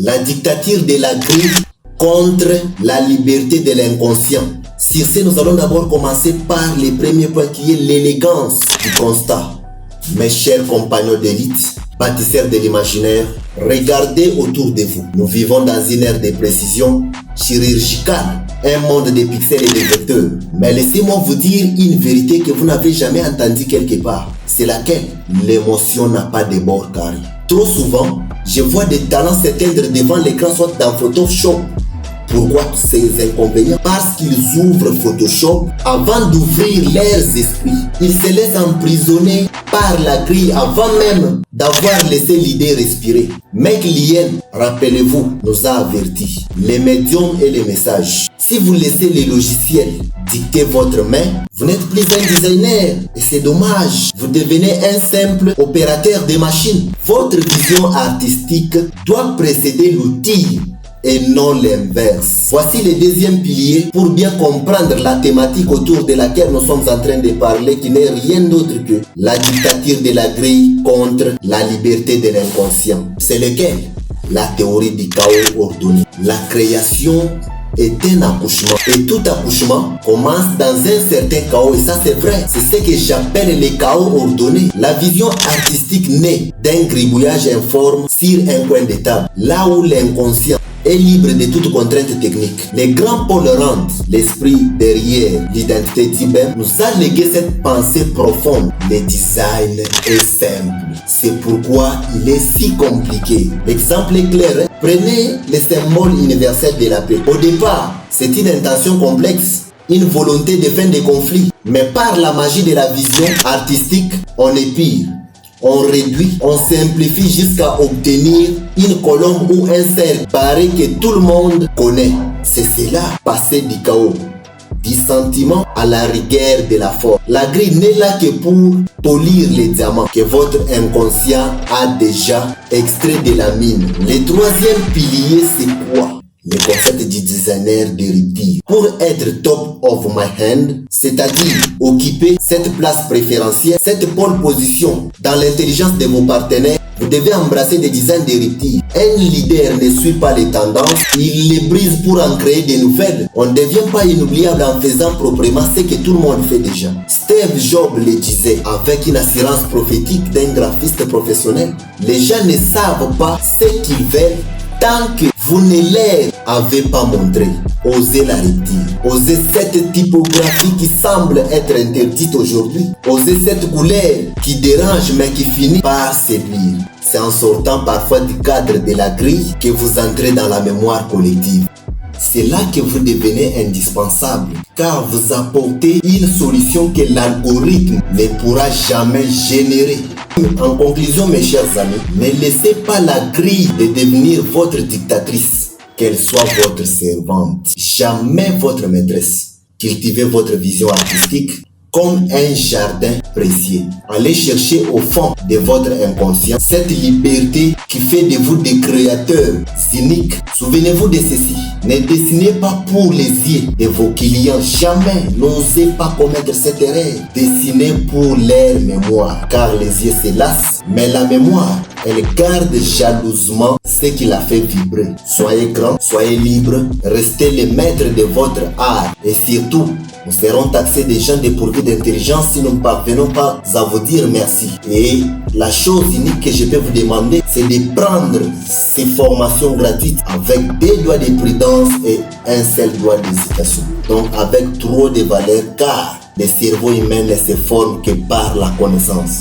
La dictature de la grille contre la liberté de l'inconscient. Sur ce, nous allons d'abord commencer par le premier point qui est l'élégance du constat. Mes chers compagnons d'élite, bâtisseurs de l'imaginaire, regardez autour de vous. Nous vivons dans une ère de précision chirurgicale, un monde de pixels et de vecteurs. Mais laissez-moi vous dire une vérité que vous n'avez jamais entendue quelque part. C'est laquelle? L'émotion n'a pas de bord carré. Trop souvent, je vois des talents s'éteindre devant l'écran, soit dans Photoshop. Pourquoi ces inconvénients? Parce qu'ils ouvrent Photoshop avant d'ouvrir leurs esprits. Ils se laissent emprisonner par la grille avant même d'avoir laissé l'idée respirer. Mec Lien, rappelez-vous, nous a avertis. Les médiums et les messages. Si vous laissez les logiciels dicter votre main, vous n'êtes plus un designer. Et c'est dommage. Vous devenez un simple opérateur de machines. Votre vision artistique doit précéder l'outil et non l'inverse. Voici le deuxième pilier pour bien comprendre la thématique autour de laquelle nous sommes en train de parler, qui n'est rien d'autre que la dictature de la grille contre la liberté de l'inconscient. C'est lequel? La théorie du chaos ordonné. La création est un accouchement et tout accouchement commence dans un certain chaos, et ça c'est vrai. C'est ce que j'appelle le chaos ordonné. La vision artistique naît d'un gribouillage informe sur un coin de table, là où l'inconscient est libre de toute contrainte technique. Le grand Paul Rand, l'esprit derrière l'identité d'IBM, nous a légué cette pensée profonde. Le design est simple, c'est pourquoi il est si compliqué. L'exemple est clair, hein? Prenez le symbole universel de la paix. Au départ, c'est une intention complexe, une volonté de fin des conflits. Mais par la magie de la vision artistique, on épire, on réduit, on simplifie jusqu'à obtenir une colombe ou un cercle barré que tout le monde connaît. C'est cela, passer du chaos, du sentiment à la rigueur de la force. La grille n'est là que pour polir les diamants que votre inconscient a déjà extrait de la mine. Le troisième pilier, c'est quoi? Le concept du designer de rupture. Pour être top of my hand, c'est-à-dire occuper cette place préférentielle, cette pole position dans l'intelligence de vos partenaires, vous devez embrasser des designs de rupture. Un leader ne suit pas les tendances, il les brise pour en créer de nouvelles. On ne devient pas inoubliable en faisant proprement ce que tout le monde fait déjà. Steve Jobs le disait avec une assurance prophétique d'un graphiste professionnel. Les gens ne savent pas ce qu'ils veulent tant que vous ne leur avez pas montré. Osez la rupture. Osez cette typographie qui semble être interdite aujourd'hui. Osez cette couleur qui dérange mais qui finit par séduire. C'est en sortant parfois du cadre de la grille que vous entrez dans la mémoire collective. C'est là que vous devenez indispensable, car vous apportez une solution que l'algorithme ne pourra jamais générer. En conclusion, mes chers amis, ne laissez pas la grille de devenir votre dictatrice, qu'elle soit votre servante, jamais votre maîtresse. Cultivez votre vision artistique comme un jardin précieux. Allez chercher au fond de votre inconscient cette liberté qui fait de vous des créateurs uniques. Souvenez-vous de ceci. Ne dessinez pas pour les yeux de vos clients. Jamais. N'osez pas commettre cette erreur. Dessinez pour leur mémoire. Car les yeux se lassent. Mais la mémoire, elle garde jalousement ce qui la fait vibrer. Soyez grand, soyez libre. Restez les maîtres de votre art. Et surtout, nous serons taxés des gens dépourvus d'intelligence si nous ne parvenons pas à vous dire merci. Et la chose unique que je peux vous demander, c'est de prendre ces formations gratuites avec 2 doigts de prudence et un seul doigt d'hésitation. Donc avec trop de valeur, car le cerveau humain ne se forme que par la connaissance.